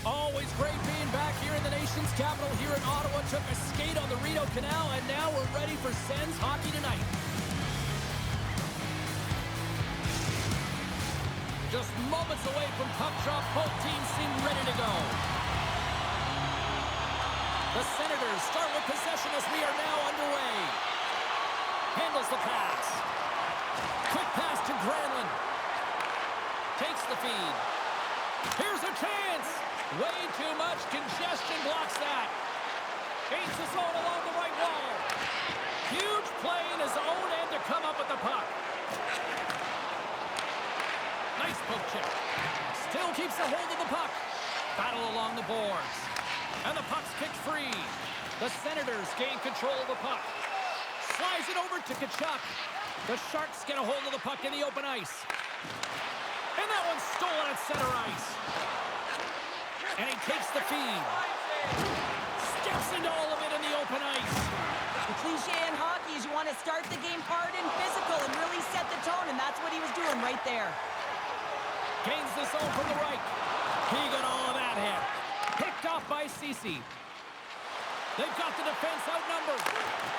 Always great being back here in the nation's capital here in Ottawa. Took a skate on the Rideau Canal, and now we're ready for Sens hockey tonight. Just moments away from puck drop, both teams seem ready to go. The Senators start with possession as we are now underway. Handles the pass. Quick pass to Granlund. Takes the feed. Here's a chance. Way too much congestion blocks that. Gains the zone along the right wall. Huge play in his own end to come up with the puck. Nice poke check. Still keeps a hold of the puck. Battle along the boards. And the puck's kicked free. The Senators gain control of the puck. Slides it over to Tkachuk. The Sharks get a hold of the puck in the open ice. And that one's stolen at center ice. And he takes the feed. Steps into all of it in the open ice. The cliche in hockey is you want to start the game hard and physical and really set the tone, and that's what he was doing right there. Gains the zone from the right. He got all of that hit. Picked off by Ceci. They've got the defense outnumbered.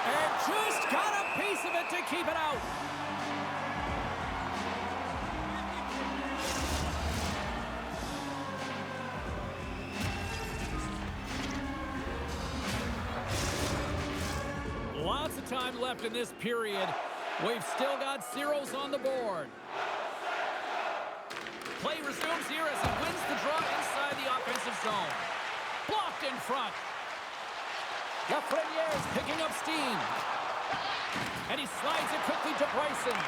And just got a piece of it to keep it out. Lots of time left in this period. We've still got zeros on the board. Play resumes here as he wins the draw inside the offensive zone. Blocked in front. Lafreniere is picking up steam. And he slides it quickly to Bryson.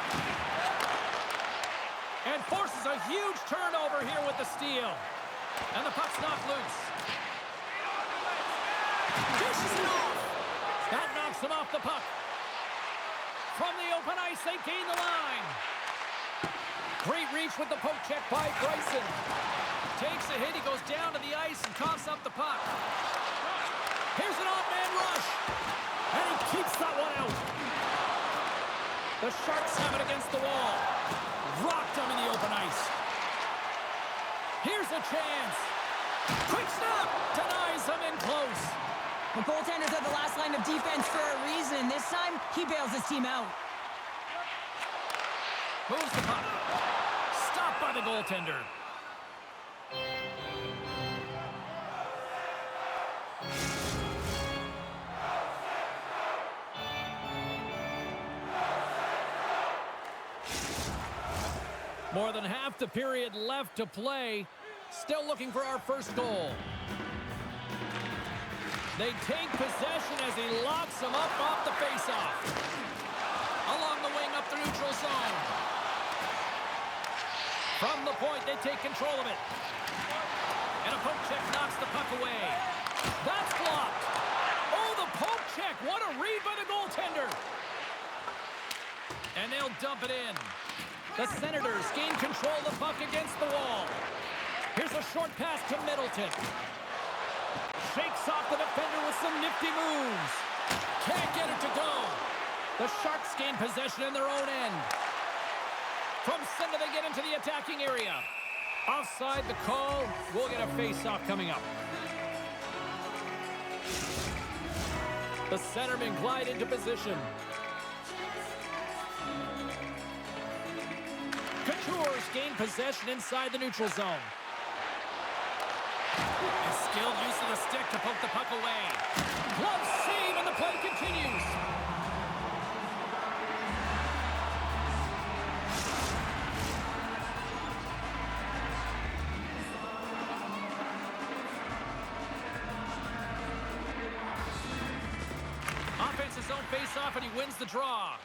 And forces a huge turnover here with the steal. And the puck's knocked loose. Dishes it off. That knocks him off the puck. From the open ice, they gain the line. Great reach with the poke check by Bryson. Takes a hit, he goes down to the ice and coughs up the puck. Here's an off-man rush. And he keeps that one out. The Sharks have it against the wall. Rocked him in the open ice. Here's a chance. Quick snap. Denies him in close. The goaltenders are the last line of defense for a reason. This time, he bails his team out. Moves the puck. Stopped by the goaltender. More than half the period left to play. Still looking for our first goal. They take possession as he locks him up off the faceoff. Along the wing up the neutral zone. From the point, they take control of it. And a poke check knocks the puck away. That's blocked. Oh, the poke check. What a read by the goaltender. And they'll dump it in. The Senators gain control of the puck against the wall. Here's a short pass to Middleton. Shakes off the defender with some nifty moves. Can't get it to go. The Sharks gain possession in their own end. From center, they get into the attacking area. Offside the call. We'll get a face-off coming up. The centermen glide into position. Couture's gain possession inside the neutral zone. A skilled use of the stick to poke the puck away. Glove save, and the play continues. Offense his own face-off, and he wins the draw.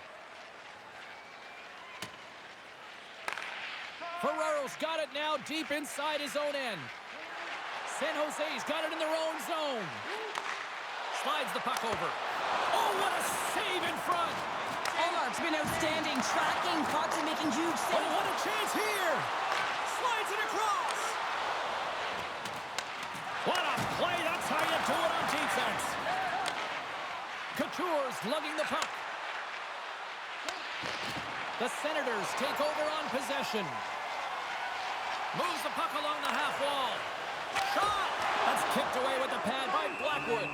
Ferraro's got it now deep inside his own end. San Jose's got it in their own zone. Slides the puck over. Oh, what a save in front. Allmark's been outstanding, tracking pucks and making huge saves. Oh, what a chance here. Slides it across. What a play. That's how you do it on defense. Couture's lugging the puck. The Senators take over on possession. Moves the puck along the half wall. Shot! That's kicked away with the pad by Blackwood.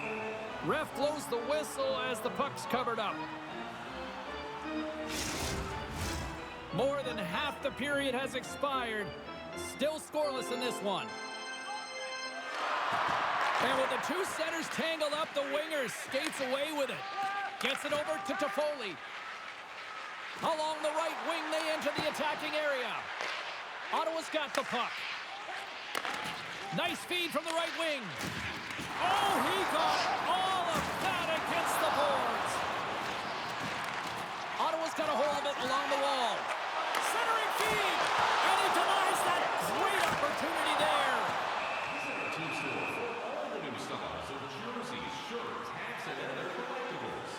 Ref blows the whistle as the puck's covered up. More than half the period has expired. Still scoreless in this one. And with the two centers tangled up, the winger skates away with it. Gets it over to Toffoli. Along the right wing, they enter the attacking area. Ottawa's got the puck. Nice feed from the right wing. Oh, he got all of that against the boards. Ottawa's got a hold of it along the wall. Centering feed, and he denies that great opportunity there. Team store for all the new styles of jerseys, shirts, hats, and other collectibles.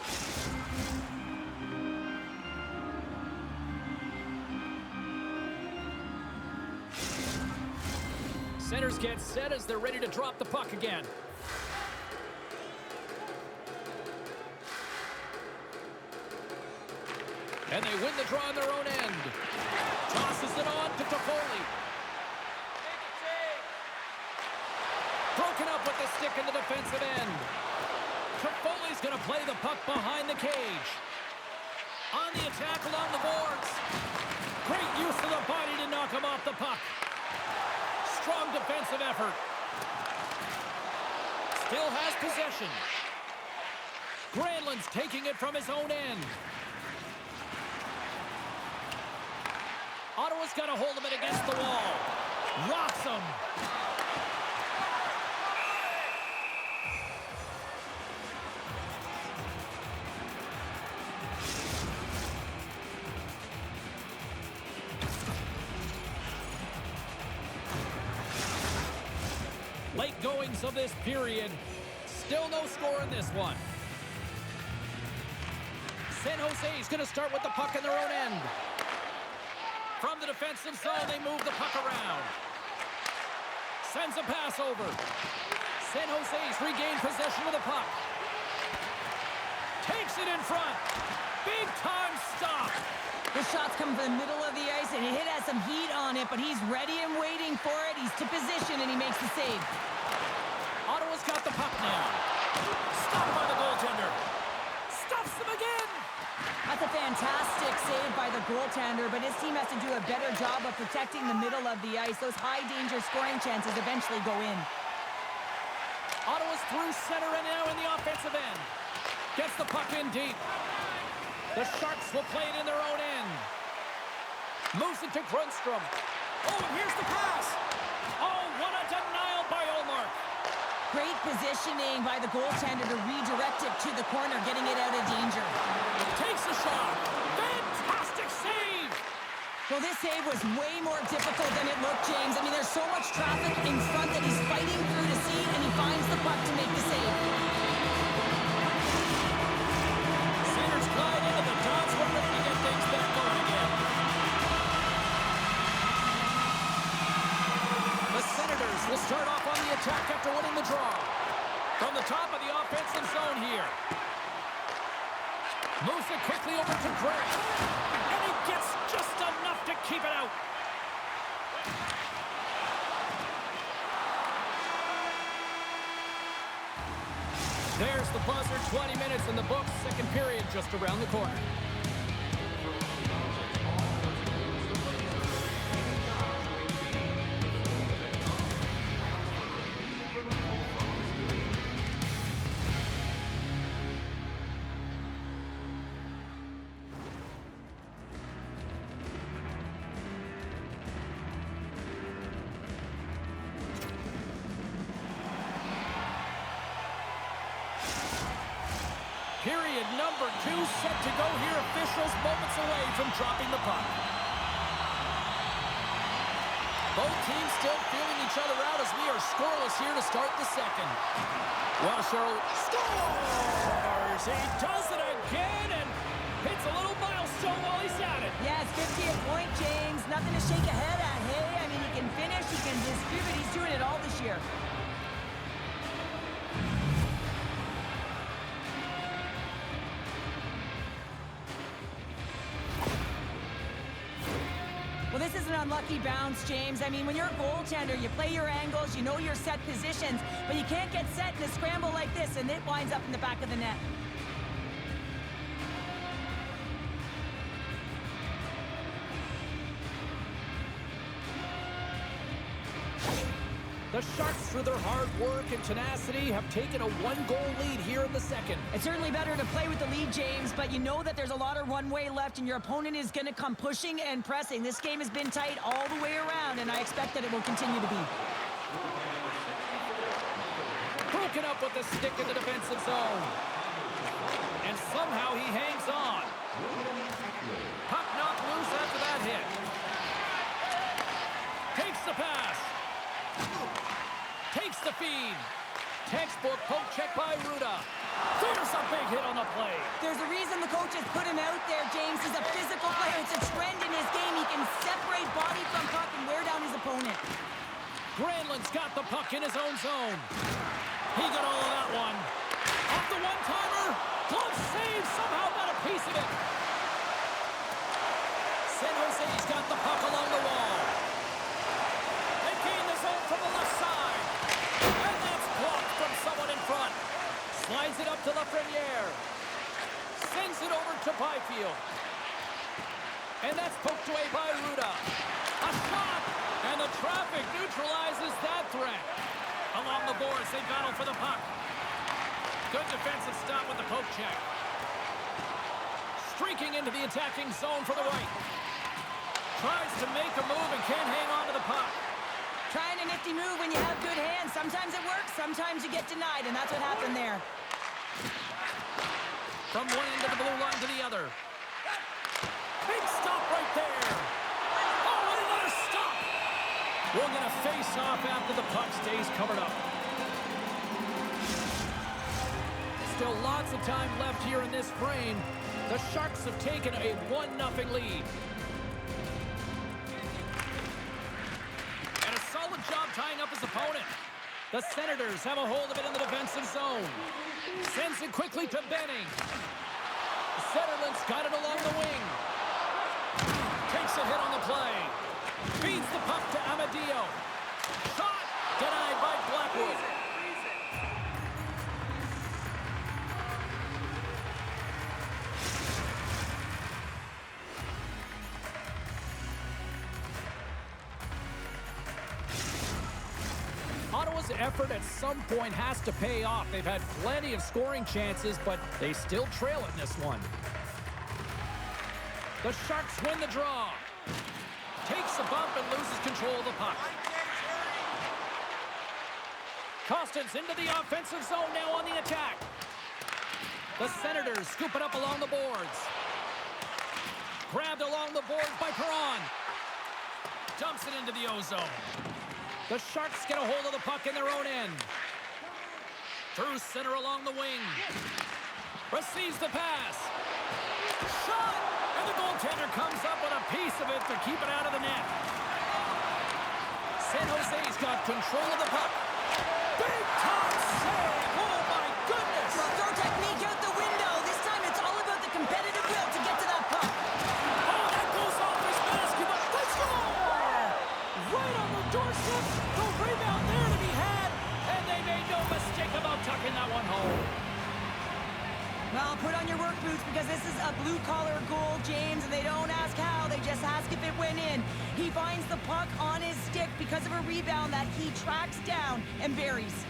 Centers get set as they're ready to drop the puck again. And they win the draw on their own end. Tosses it on to Toffoli. Broken up with the stick in the defensive end. Toffoli's going to play the puck behind the cage. On the attack along the boards. Great use of the body to knock him off the puck. Strong defensive effort. Still has possession. Granlund's taking it from his own end. Ottawa's got a hold of it against the wall. Rocks him. Late goings of this period. Still no score in this one. San Jose's going to start with the puck in their own end. From the defensive zone, they move the puck around. Sends a pass over. San Jose's regained possession of the puck. Takes it in front. Big time stop. The shot's coming from the middle of the ice, and it has some heat on it, but he's ready and waiting for it. He's to position, and he makes the save. Ottawa's got the puck now. Stopped by the goaltender. Stops them again. That's a fantastic save by the goaltender, but his team has to do a better job of protecting the middle of the ice. Those high-danger scoring chances eventually go in. Ottawa's through center and now in the offensive end. Gets the puck in deep. The Sharks will play it in their own end. Moves it to Grundstrom. Oh, and here's the pass. Oh, what a denial by Ullmark. Great positioning by the goaltender to redirect it to the corner, getting it out of danger. Takes a shot. Fantastic save. Well, this save was way more difficult than it looked, James. I mean, there's so much traffic in front that he's fighting through to see, and he finds the puck to make the save. Centers glide into the dots. We're ready to get things back going again. The Senators will start off on the attack after winning the draw. From the top of the offensive zone here. Moves it quickly over to Gray. And he gets just enough to keep it out. There's the buzzer. 20 minutes in the books. Second period just around the corner. Period number 2 set to go here. Officials moments away from dropping the puck. Both teams still feeling each other out as we are scoreless here to start the second. Washoe scores! He does it again and hits a little milestone while he's at it. Yeah, it's 50th point, James. Nothing to shake a head at. Hey, I mean, he can finish, he can distribute. He's doing it all this year. Well, this is an unlucky bounce, James. I mean, when you're a goaltender, you play your angles, you know your set positions, but you can't get set in a scramble like this, and it winds up in the back of the net. The Sharks, through their hard work and tenacity, have taken a one-goal lead here in the second. It's certainly better to play with the lead, James, but you know that there's a lot of runway left, and your opponent is going to come pushing and pressing. This game has been tight all the way around, and I expect that it will continue to be. Broken up with the stick in the defensive zone. And somehow he hangs on. Puck knocked loose after that hit. Takes the pass. Takes the feed. Textbook poke check by Ruda. There's a big hit on the play. There's a reason the coaches put him out there, James. He's a physical player. It's a trend in his game. He can separate body from puck and wear down his opponent. Granlund's got the puck in his own zone. He got all of that one. Off the one-timer. Glove save. Somehow got a piece of it. San Jose's got the puck along the wall. They gain the zone from the left side. And that's blocked from someone in front. Slides it up to Lafreniere. Sends it over to Byfield. And that's poked away by Ruda. A shot! And the traffic neutralizes that threat. Along the boards, they battle for the puck. Good defensive stop with the poke check. Streaking into the attacking zone for the right. Tries to make a move and can't hang on to the puck. Trying a nifty move when you have good hands. Sometimes it works, sometimes you get denied, and that's what happened there. From one end of the blue line to the other. Big stop right there. Oh, and another stop. We're going to face off after the puck stays covered up. Still lots of time left here in this frame. The Sharks have taken a 1-0 lead. And a solid job tying up his opponent. The Senators have a hold of it in the defensive zone. Sends it quickly to Benning. Zetterlund's got it along the wing. Takes a hit on the play. Feeds the puck to Amadio. Shot denied by Blackwood. Ottawa's effort at some point has to pay off. They've had plenty of scoring chances, but they still trail in this one. The Sharks win the draw. Takes a bump and loses control of the puck. Costin's into the offensive zone now on the attack. The Senators scoop it up along the boards. Grabbed along the boards by Perron. Dumps it into the O-zone. The Sharks get a hold of the puck in their own end. Through center along the wing. Receives the pass. Shot! And the goaltender comes up with a piece of it to keep it out of the net. San Jose's got control of the puck. Big time save! Oh my goodness! Well, throw technique out the window. This time it's all about the competitive will to get to that puck. Oh, that goes off his mask. They score! Right on the doorstep. The rebound there to be had. And they made no mistake about tucking that one home. Well, put on your work boots because this is a blue-collar goal, James, and they don't ask how, they just ask if it went in. He finds the puck on his stick because of a rebound that he tracks down and buries.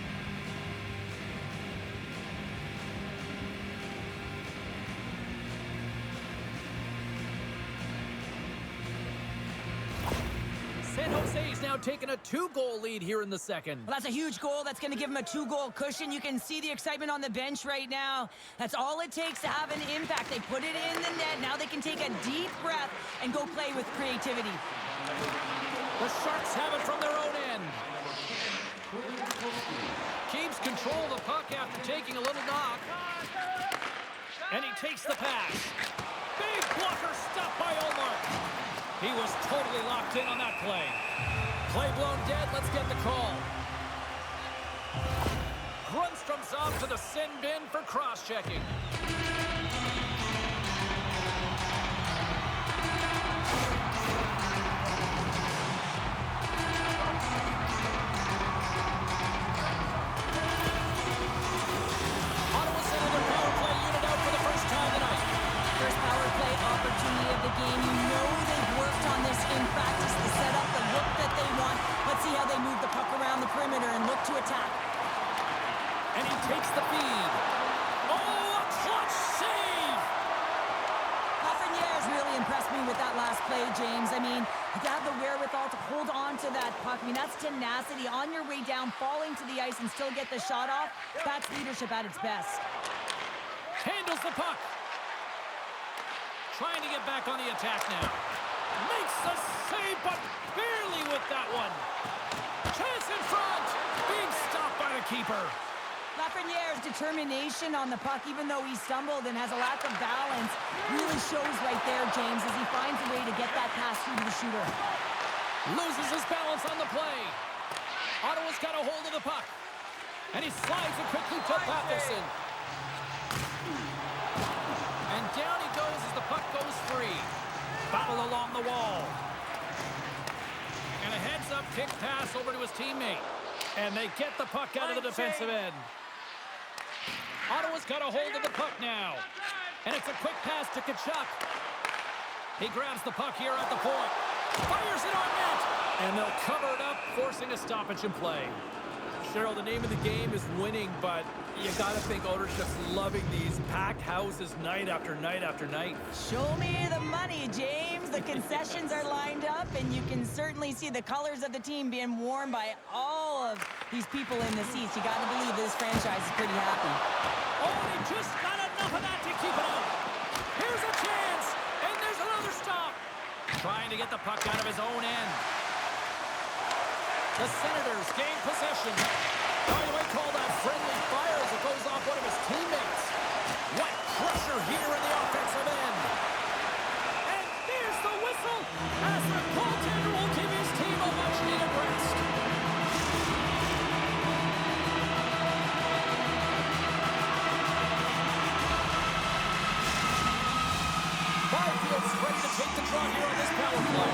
San Jose's now taking a 2-goal lead here in the second. Well, that's a huge goal. That's going to give him a 2-goal cushion. You can see the excitement on the bench right now. That's all it takes to have an impact. They put it in the net. Now they can take a deep breath and go play with creativity. The Sharks have it from their own end. Keeps control of the puck after taking a little knock. And he takes the pass. Big blocker stop by Omar. He was totally locked in on that play. Play blown dead. Let's get the call. Grundstrom's off to the sin bin for cross-checking. James. I mean, to have the wherewithal to hold on to that puck. I mean, that's tenacity on your way down, falling to the ice and still get the shot off. That's leadership at its best. Handles the puck. Trying to get back on the attack now. Makes the save, but barely with that one. Chance in front. Being stopped by the keeper. Lafreniere's determination on the puck, even though he stumbled and has a lack of balance, really shows right there, James, as he finds a way to get that pass through to the shooter. Loses his balance on the play. Ottawa's got a hold of the puck. And he slides it quickly to Patterson. And down he goes as the puck goes free. Battle along the wall. And a heads-up kick pass over to his teammate. And they get the puck out of the defensive end. Ottawa's got a hold of the puck now. And it's a quick pass to Tkachuk. He grabs the puck here at the point. Fires it on net. And they'll cover it up, forcing a stoppage in play. Cheryl, the name of the game is winning, but you got to think ownership's loving these packed houses night after night after night. Show me the money, James. The concessions are lined up, and you can certainly see the colors of the team being worn by all of these people in the seats. You got to believe this franchise is pretty happy. Oh, he just got enough of that to keep it up. Here's a chance, and there's another stop. Trying to get the puck out of his own end. The Senators gain possession. By the way, called out friendly fire as it goes off one of his teammates. What pressure here in the offensive end. And there's the whistle as the goaltender will give his team a much-needed rest. Byfield's ready to take the draw here on this power play.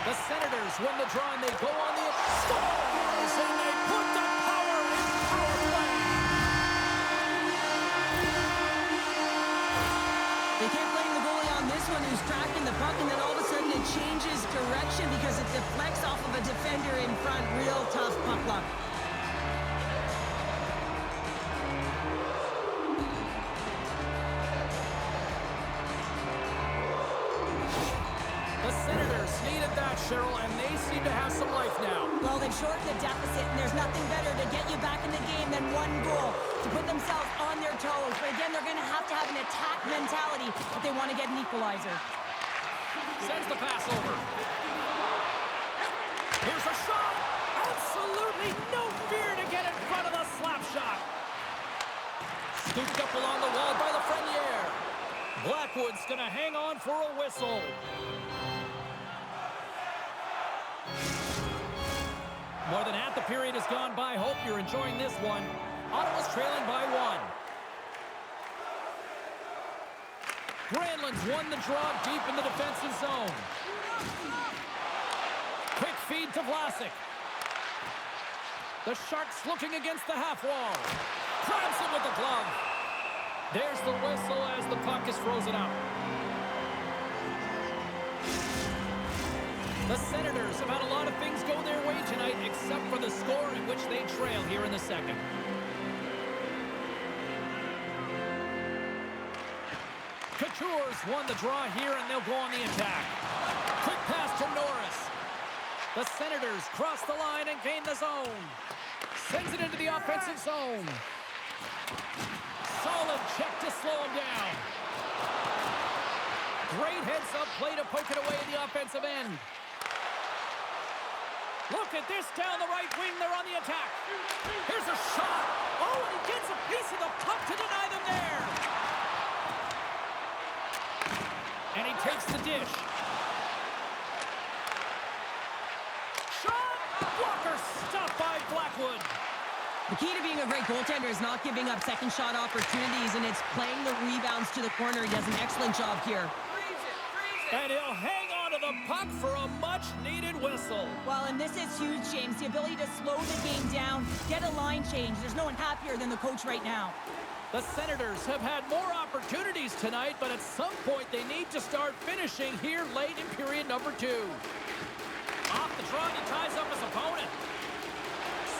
The Senators win the draw and they go on the scores and they put the power in power play. They can't blame the goalie on this one who's tracking the puck, and then all of a sudden it changes direction because it deflects off of a defender in front. Real tough puck luck. The Senators needed that, Cheryl, and they seem to have some life now. Well, they've shortened the deficit, and there's nothing better to get you back in the game than one goal to put themselves on their toes. But again, they're going to have an attack mentality if they want to get an equalizer. Sends the pass over. Here's a shot. Absolutely no fear to get in front of the slap shot. Scooped up along the wall by Lafreniere. Blackwood's going to hang on for a whistle. More than half the period has gone by. Hope you're enjoying this one. Ottawa's trailing by 1. Granlund's won the draw deep in the defensive zone. Quick feed to Vlasic. The Sharks looking against the half wall. Grabs it with the glove. There's the whistle as the puck is frozen up. The Senators have had a lot of things go their way tonight, except for the score in which they trail here in the second. Couture's won the draw here, and they'll go on the attack. Quick pass to Norris. The Senators cross the line and gain the zone. Sends it into the offensive zone. Solid check to slow him down. Great heads-up play to poke it away in the offensive end. Look at this down the right wing. They're on the attack. Here's a shot. Oh, and he gets a piece of the puck to deny them there. And he takes the dish. Shot. Blocker stopped by Blackwood. The key to being a great goaltender is not giving up second shot opportunities, and it's playing the rebounds to the corner. He does an excellent job here. And he'll hang on to the puck for a much-needed whistle. Well, and this is huge, James. The ability to slow the game down, get a line change. There's no one happier than the coach right now. The Senators have had more opportunities tonight, but at some point they need to start finishing here late in period number 2. Off the draw, he ties up his opponent.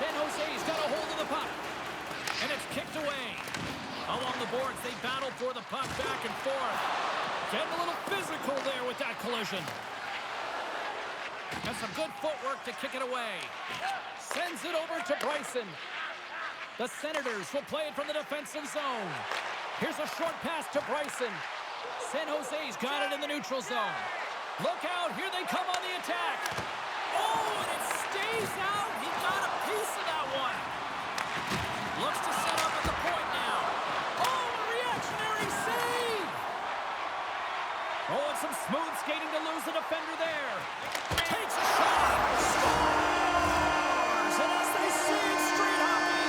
San Jose's got a hold of the puck. And it's kicked away. Along the boards, they battle for the puck back back and forth. Getting a little physical there with that collision. And some good footwork to kick it away. Sends it over to Bryson. The Senators will play it from the defensive zone. Here's a short pass to Bryson. San Jose's got it in the neutral zone. Look out, here they come on the attack. Oh, and it stays out. He got a piece of that one. Looks to set up at the point now. Oh, a reactionary save. Oh, and some smooth skating to lose the defender there. Takes a shot. Scores! And as they say in street hockey,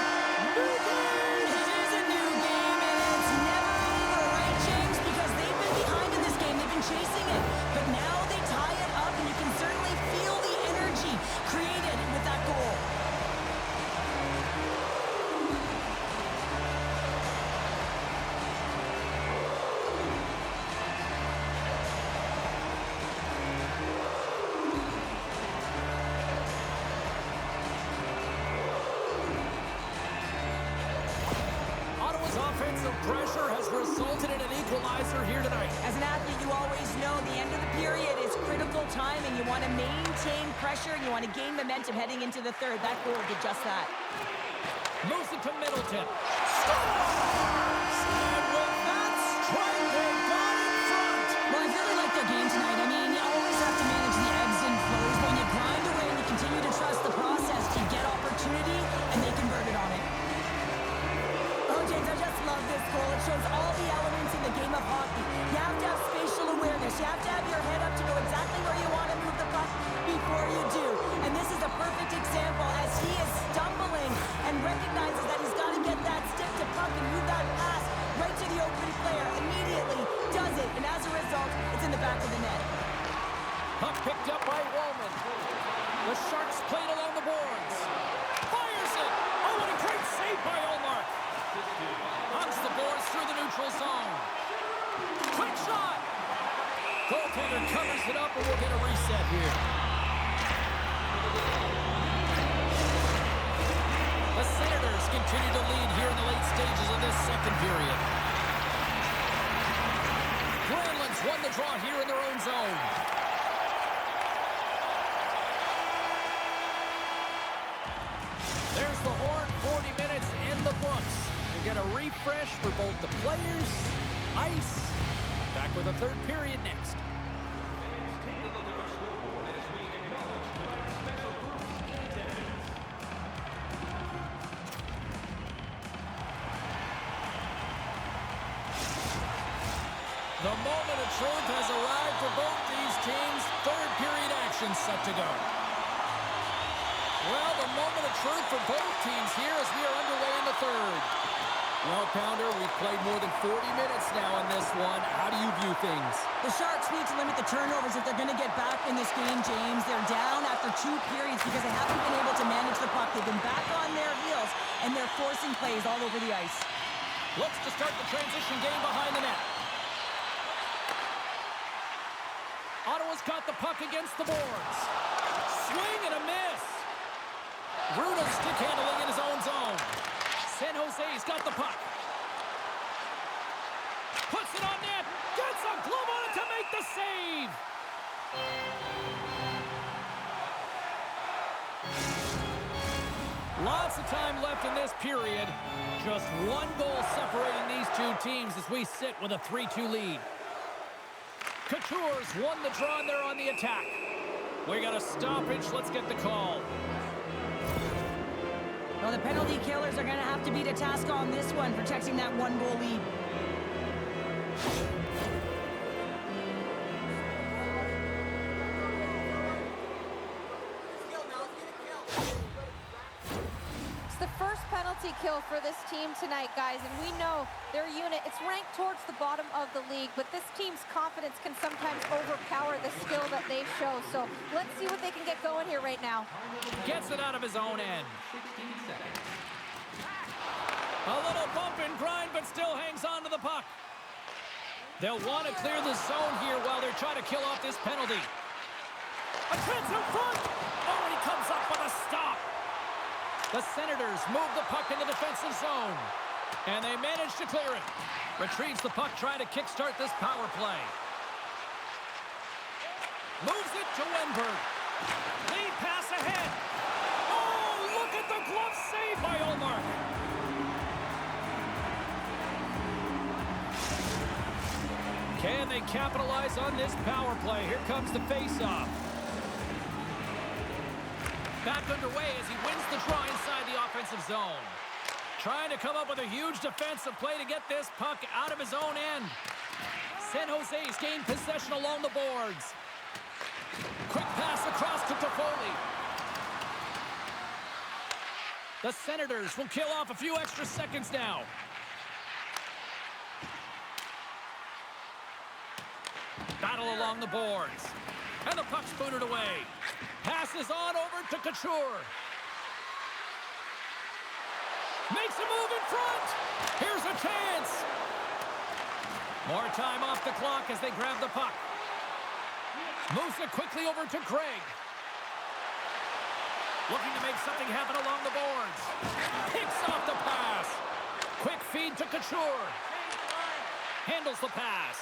new game. It is a new game, and it's never over, right, James? Because they've been behind in this game. They've been chasing it. But now they tie it up, and you can certainly feel the energy created with that goal. Ottawa's offensive pressure has resulted in an equalizer here tonight. As an athlete, you always know the end of the period is critical time, and you want to maintain pressure, and you want to gain momentum heading into the third. That goal did just that. Moves it to Middleton. Scores! And with that strike, they got in front. Well, I really like their game tonight. I mean, you always have to manage the ebbs and flows. When you grind away and you continue to trust the process, you get opportunity, and they converted on it. Oh, James, I just love this goal. It shows all the elements in the game of hockey. You have to have spatial awareness. You have to have your head up to know exactly where you want to move the puck before you do. And this is a perfect example as he is stumbling and recognizes that he's got to get that stick to puck and move that pass right to the open player. Immediately does it, and as a result, it's in the back of the net. Puck picked up by Roman. The Sharks played along the boards. Fires it. Oh, what a great save by Olmark. Hunts the boards through the neutral zone. Quick shot. Goaltender covers it up, and we'll get a reset here. The Senators continue to lead here in the late stages of this second period. Granlund's won the draw here in their own zone. There's the horn, 40 minutes in the books. We get a refresh for both the players, ice. Back with a third period next. The moment of truth has arrived for both these teams. Third period action set to go. Well, the moment of truth for both teams here as we are underway in the third. Well, Pounder, we've played more than 40 minutes now in this one. How do you view things? The Sharks need to limit the turnovers if they're going to get back in this game, James. They're down after 2 periods because they haven't been able to manage the puck. They've been back on their heels, and they're forcing plays all over the ice. Looks to start the transition game behind the net. Ottawa's got the puck against the boards. Swing and a miss. Ruda stick handling in his own zone. San Jose's got the puck. Puts it on net. Gets a glove on it to make the save. Lots of time left in this period. Just one goal separating these two teams as we sit with a 3-2 lead. Couture's won the draw and they're on the attack. We got a stoppage. Let's get the call. Well, the penalty killers are going to have to beat a task on this one, protecting that 1-goal lead. It's the first penalty kill for this team tonight, guys, and we know their unit, it's ranked towards the bottom of the league, but this team's confidence can sometimes overpower the skill that they show. So let's see what they can get going here right now. Gets it out of his own end. A little bump and grind, but still hangs on to the puck. They'll want to clear the zone here while they're trying to kill off this penalty. A chance in front. Oh, and he comes up with a stop. The Senators move the puck in the defensive zone, and they manage to clear it. Retrieves the puck, trying to kickstart this power play. Moves it to Wenberg. Lead pass ahead. Oh, look at the glove save by Olmark. Can they capitalize on this power play? Here comes the face-off. Back underway as he wins the draw inside the offensive zone. Trying to come up with a huge defensive play to get this puck out of his own end. San Jose's gained possession along the boards. Quick pass across to Toffoli. The Senators will kill off a few extra seconds now. Battle along the boards. And the puck's booted away. Passes on over to Couture. Makes a move in front. Here's a chance. More time off the clock as they grab the puck. Moves it quickly over to Craig. Looking to make something happen along the boards. Picks off the pass. Quick feed to Couture. Handles the pass.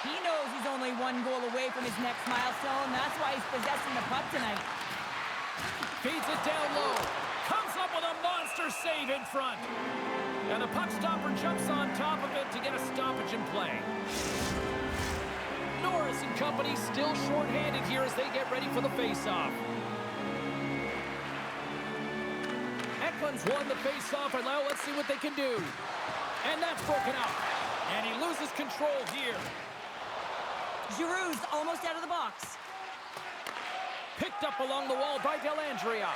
He knows he's only one goal away from his next milestone. That's why he's possessing the puck tonight. Feeds it down low. Comes up with a monster save in front. And the puck stopper jumps on top of it to get a stoppage in play. Norris and company still shorthanded here as they get ready for the face-off. Ekman's won the face-off, and now let's see what they can do. And that's broken out. And he loses control here. Giroux's almost out of the box. Picked up along the wall by Dellandrea.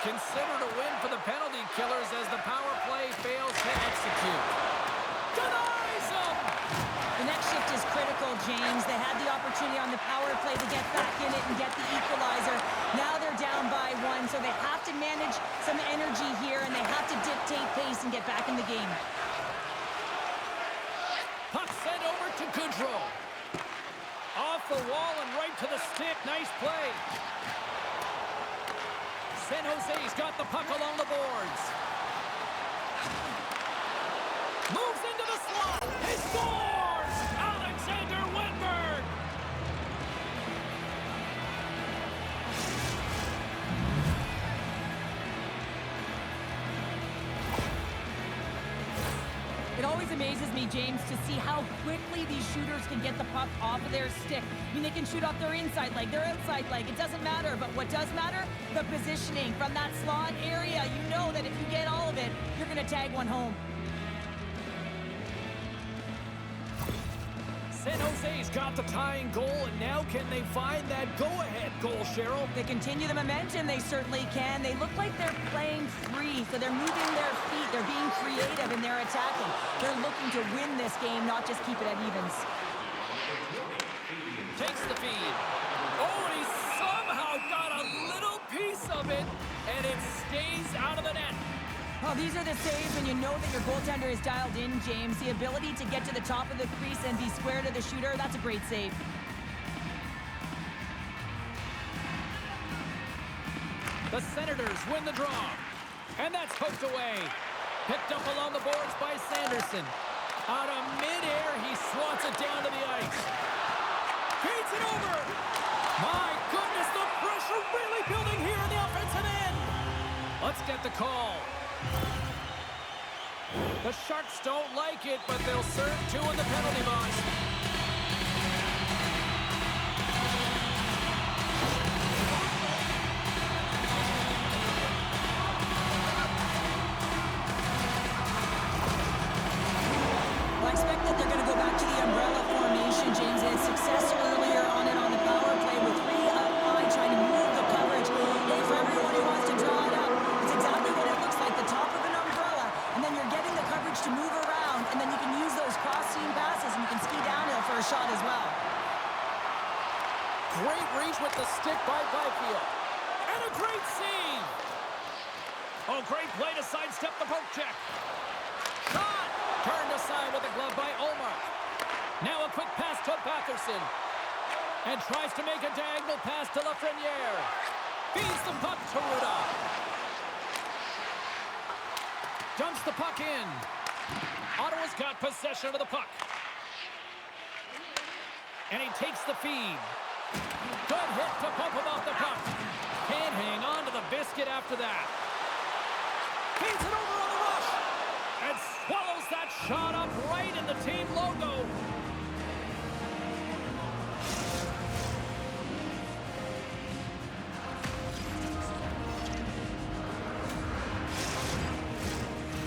Considered a win for the penalty killers as the power play fails to execute. Denies them! The next shift is critical, James. They had the opportunity on the power play to get back in it and get the equalizer. Now they're down by one, so they have to manage some energy here, and they have to dictate pace and get back in the game. Puck sent over to Goodrow. Off the wall and right to the stick. Nice play. San Jose's got the puck along the boards. Moves into the slot. He scores! Alexander Wenberg! It always amazes me, James, to see how quickly these shooters can get the puck off of their stick. I mean, they can shoot off their inside leg, their outside leg. It doesn't matter, but what does matter? The positioning from that slot area. You know that if you get all of it, you're going to tag one home. San Jose's got the tying goal, and now can they find that go-ahead goal, Cheryl? They continue the momentum, they certainly can. They look like they're playing free, so they're moving their feet. They're being creative and they're attacking. They're looking to win this game, not just keep it at evens. Takes the feed. Oh, and he somehow got a little piece of it, and it stays out of the net. Well, these are the saves when you know that your goaltender is dialed in, James. The ability to get to the top of the crease and be square to the shooter, that's a great save. The Senators win the draw. And that's poked away. Picked up along the boards by Sanderson. Out of midair, he swats it down to the ice. Feeds it over. My goodness, the pressure really building here in the offensive end. Let's get the call. The Sharks don't like it, but they'll serve two in the penalty box. Well, I expect that they're going to go back to the umbrella formation, James. They had success earlier on it on the power play with three up high, trying to move the coverage. Hey, for everyone who wants to draw it up, it's exactly what it looks like, the top of an umbrella, and then you're getting the coverage to move around, and then you can use those cross-seam passes, and you can ski downhill for a shot as well. Great reach with the stick by Byfield. And a great save. Oh, great play to sidestep the poke check. Shot! Turned aside with the glove by Olmark. Now a quick pass to Batherson. And tries to make a diagonal pass to Lafreniere. Feeds the puck to Rudolph. Dumps the puck in. Ottawa's got possession of the puck. And he takes the feed. Good hit to pump him off the puck. Can't hang on to the biscuit after that. Feeds it over on the rush. And swallows that shot up right in the team logo.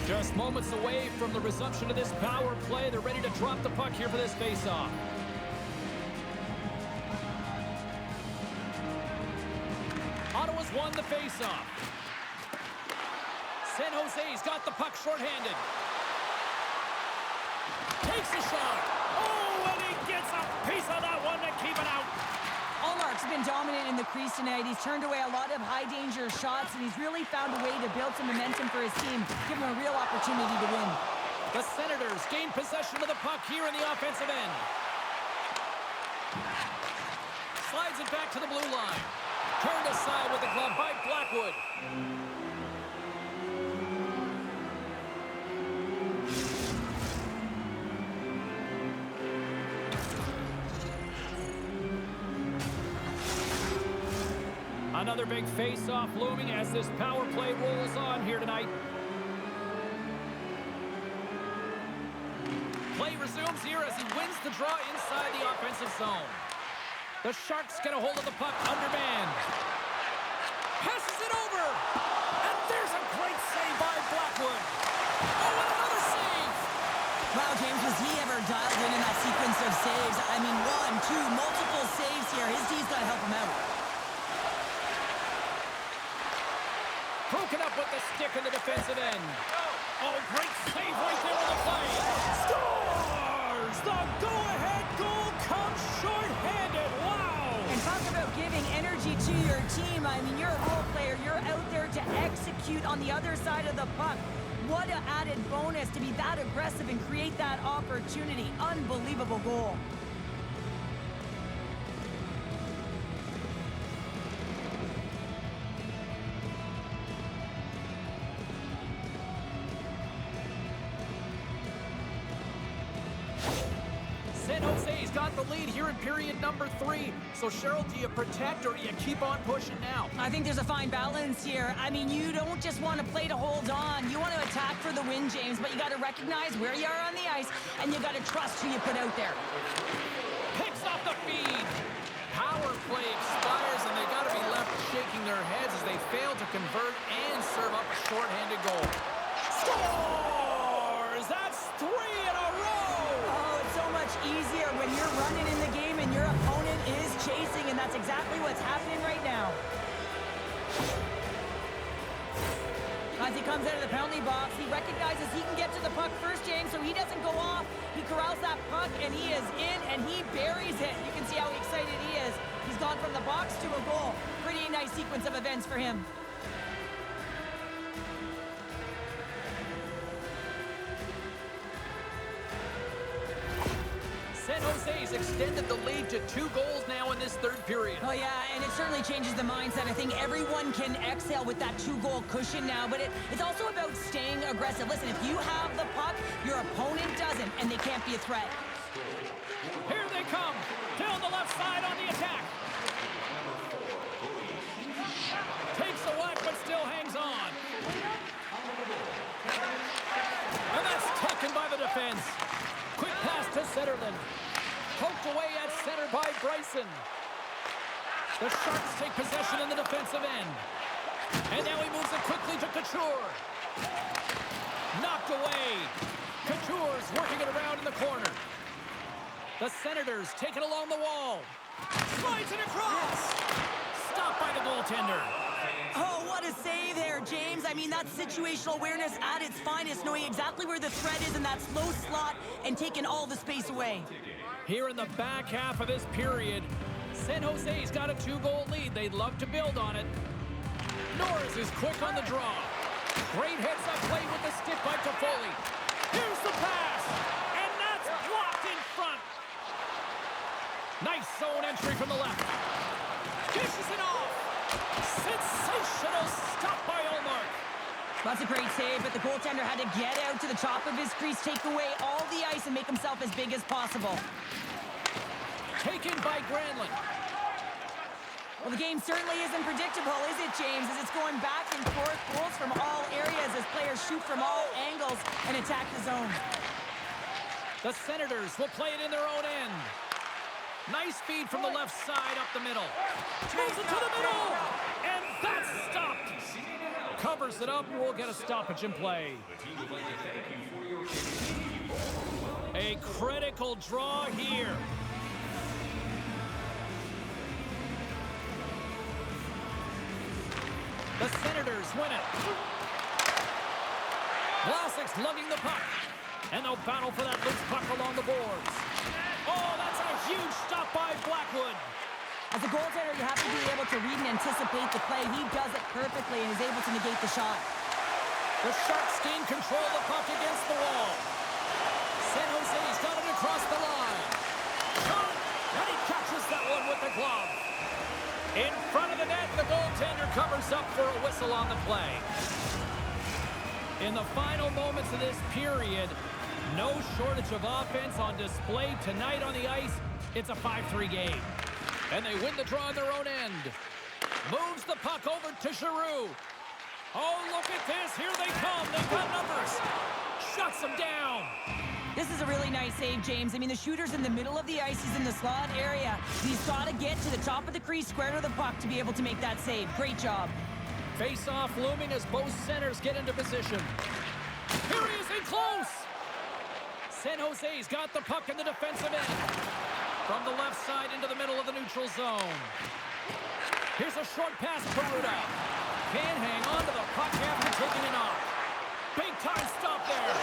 Just moments away from the resumption of this power play. They're ready to drop the puck here for this faceoff. Ottawa's won the faceoff. San Jose's got the puck shorthanded. Takes a shot. Oh, and he gets a piece of that one to keep it out. Allmark's been dominant in the crease tonight. He's turned away a lot of high-danger shots, and he's really found a way to build some momentum for his team, give him a real opportunity to win. The Senators gain possession of the puck here in the offensive end. Slides it back to the blue line. Turned aside with the glove by Blackwood. Another big face-off looming as this power play rolls on here tonight. Play resumes here as he wins the draw inside the offensive zone. The Sharks get a hold of the puck undermanned. Passes it over. And there's a great save by Blackwood. Oh, and another save. Wow, James, was he ever dialed in that sequence of saves? I mean, one, two, multiple saves here. His D's got to help him out. Broken up with the stick in the defensive end. Oh, great save right there on the play. Scores! The go-ahead goal comes short-handed. Wow! And talk about giving energy to your team. I mean, you're a role player. You're out there to execute on the other side of the puck. What an added bonus to be that aggressive and create that opportunity. Unbelievable goal. San Jose's got the lead here in period number 3. So, Cheryl, do you protect or do you keep on pushing now? I think there's a fine balance here. I mean, you don't just want to play to hold on. You want to attack for the win, James, but you got to recognize where you are on the ice, and you got to trust who you put out there. Picks off the feed. Power play expires, and they got to be left shaking their heads as they fail to convert and serve up a shorthanded goal. Scores! That's 3 in a row! Oh, it's so much easier when you're running in the game and your opponent is chasing, and that's exactly what's happening right now. As he comes out of the penalty box, he recognizes he can get to the puck first, James, so he doesn't go off. He corrals that puck, and he is in, and he buries it. You can see how excited he is. He's gone from the box to a goal. Pretty nice sequence of events for him. San Jose's extended the lead to 2 goals now in this third period. Oh, yeah, and it certainly changes the mindset. I think everyone can exhale with that 2-goal cushion now, but it's also about staying aggressive. Listen, if you have the puck, your opponent doesn't, and they can't be a threat. Here they come. Down the left side on the attack. Takes a whack, but still hangs on. And that's taken by the defense. Quick pass to Centerland. Poked away at center by Bryson. The Sharks take possession in the defensive end. And now he moves it quickly to Couture. Knocked away. Couture's working it around in the corner. The Senators take it along the wall. Slides it across. Stopped by the goaltender. Oh, what a save there, James. I mean, that's situational awareness at its finest, knowing exactly where the threat is in that slow slot and taking all the space away. Here in the back half of this period, San Jose's got a 2-goal lead. They'd love to build on it. Norris is quick on the draw. Great heads up play with the stick by Toffoli. Here's the pass, and that's blocked in front. Nice zone entry from the left. Dishes it off. Sensational stop by Allmark. That's a great save, but the goaltender had to get out to the top of his crease, take away all the ice, and make himself as big as possible. Taken by Granlund. Well, the game certainly isn't predictable, is it, James? As it's going back and forth, goals from all areas as players shoot from all angles and attack the zone. The Senators will play it in their own end. Nice feed from the left side up the middle. Moves it to the middle, and that's stopped. Covers it up, and we'll get a stoppage in play. A critical draw here. The Senators win it. Vlasic's lugging the puck. And they'll battle for that loose puck along the boards. Oh, that's a huge stop by Blackwood. As a goaltender, you have to be able to read and anticipate the play. He does it perfectly and is able to negate the shot. The Sharks gain control of the puck against the wall. San Jose's got it across the line. Shot, and he catches that one with the glove. In front of the net, the goaltender covers up for a whistle on the play. In the final moments of this period, no shortage of offense on display tonight on the ice. It's a 5-3 game. And they win the draw on their own end. Moves the puck over to Giroux. Oh, look at this. Here they come. They've got numbers. Shuts them down. This is a really nice save, James. I mean, the shooter's in the middle of the ice. He's in the slot area. He's got to get to the top of the crease, square to the puck to be able to make that save. Great job. Face-off looming as both centers get into position. Here he is in close. San Jose's got the puck in the defensive end. From the left side into the middle of the neutral zone. Here's a short pass, Peruta. Can't hang on to the puck after taking it off. Big time stop there.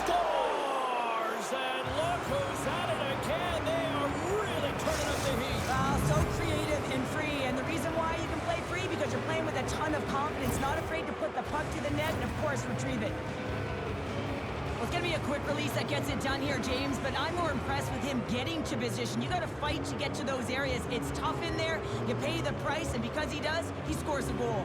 Scores! And look who's at it again. They are really turning up the heat. Wow, so creative and free. And the reason why you can play free, because you're playing with a ton of confidence, not afraid to put the puck to the net and, of course, retrieve it. Well, it's going to be a quick release that gets it done here, James, but I'm more impressed with him getting to position. You got to fight to get to those areas. It's tough in there. You pay the price, and because he does, he scores a goal.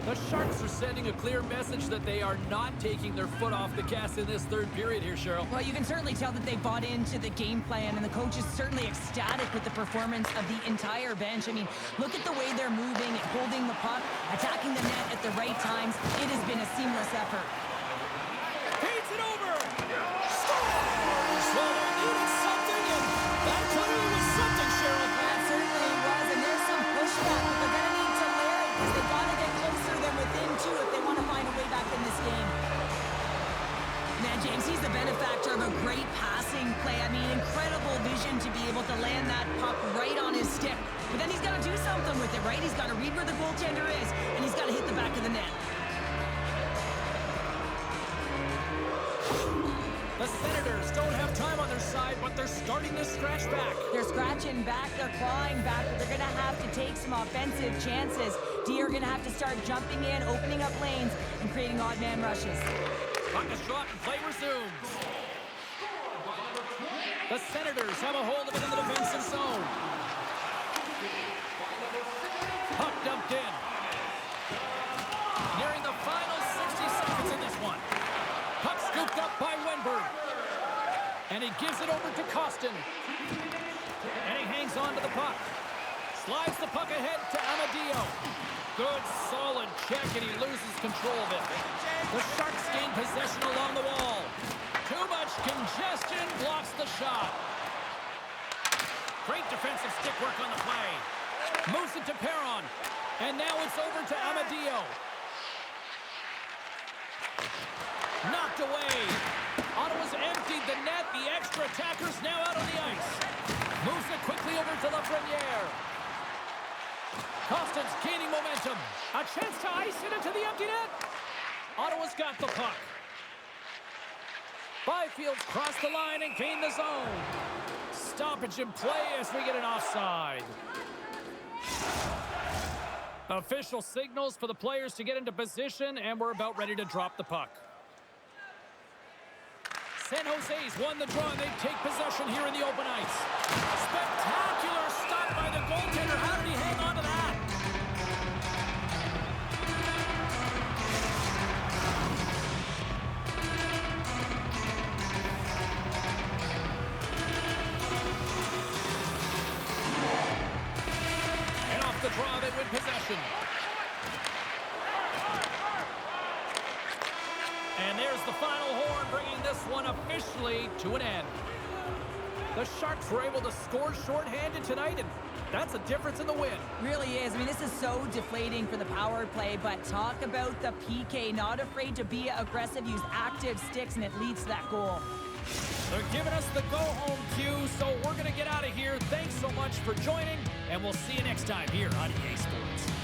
The Sharks are sending a clear message that they are not taking their foot off the gas in this third period here, Cheryl. Well, you can certainly tell that they bought into the game plan, and the coach is certainly ecstatic with the performance of the entire bench. I mean, look at the way they're moving, holding the puck, attacking the net at the right times. It has been a seamless effort. Feeds it over! Scores! Well, they needed something, and that clearly was something, Cheryl. That certainly was, and there's some pushback, but they're going to need to layer it because they've got to get closer than within two if they want to find a way back in this game. Man, James, he's the benefactor of a great passing play. I mean, incredible vision to be able to land that puck right on his stick. But then he's got to do something with it, right? He's got to read where the goaltender is, and he's got to hit the back of the net. The Senators don't have time on their side, but they're starting to scratch back. They're scratching back, they're clawing back, but they're going to have to take some offensive chances. D are going to have to start jumping in, opening up lanes, and creating odd man rushes. Puck is shot and play resumes. The Senators have a hold of it in the defensive zone. Puck dumped in. Nearing the final 60 seconds in this one. Puck scooped up by Wenberg. And he gives it over to Costin. And he hangs on to the puck. Slides the puck ahead to Amadio. Good, solid check, and he loses control of it. The Sharks gain possession along the wall. Too much congestion blocks the shot. Great defensive stick work on the play. Moves it to Perron. And now it's over to Amadio. Knocked away. Ottawa's emptied the net. The extra attacker's now out on the ice. Moves it quickly over to Lafreniere. Costin's gaining momentum. A chance to ice it into the empty net. Ottawa's got the puck. Byfield's crossed the line and gained the zone. Stoppage in play as we get an offside. Official signals for the players to get into position, and we're about ready to drop the puck. San Jose's won the draw, and they take possession here in the open ice. Spectacular stop by the goaltender. And there's the final horn, bringing this one officially to an end. The Sharks were able to score shorthanded tonight, and that's a difference in the win. Really is. I mean, this is so deflating for the power play, but talk about the PK. Not afraid to be aggressive, use active sticks, and it leads to that goal. They're giving us the go-home cue, so we're going to get out of here. Thanks so much for joining, and we'll see you next time here on EA Sports.